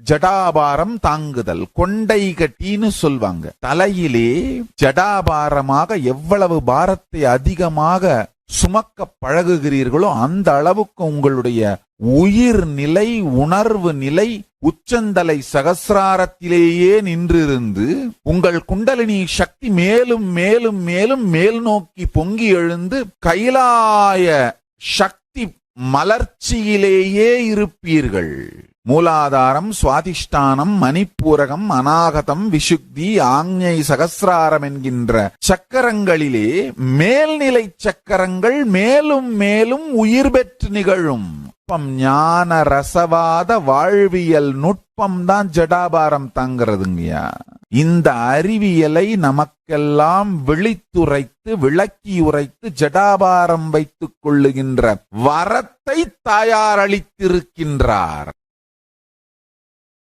ஜடாபாரம் தாங்குதல், கொண்டை கட்டின்னு சொல்வாங்க. தலையிலே ஜடாபாரமாக எவ்வளவு பாரத்தை அதிகமாக சுமக்க பழகுகிறீர்களோ அந்த அளவுக்கு உங்களுடைய உயிர் நிலை, உணர்வு நிலை உச்சந்தலை சகசிராரத்திலேயே நின்றிருந்து உங்கள் குண்டலினி சக்தி மேலும் மேலும் மேலும் மேல் நோக்கி பொங்கி எழுந்து கைலாய சக்தி மலர்ச்சியிலேயே இருப்பீர்கள். மூலாதாரம், சுவாதிஷ்டானம், மணிப்பூரகம், அநாகதம், விசுக்தி, ஆக்ஞை, சகசிராரம் என்கின்ற சக்கரங்களிலே மேல்நிலை சக்கரங்கள் மேலும் மேலும் உயிர் பெற்று நிகழும். ஞான ரசவாத வாழ்வியல் நுட்பம் தான் ஜடாபாரம் தாங்கிறதுங்கய்யா. இந்த அறிவியலை நமக்கெல்லாம் விழித்துரைத்து விளக்கி உரைத்து ஜடாபாரம் வைத்துக் கொள்ளுகின்ற வரத்தை தாயார் அளித்திருக்கின்றார்.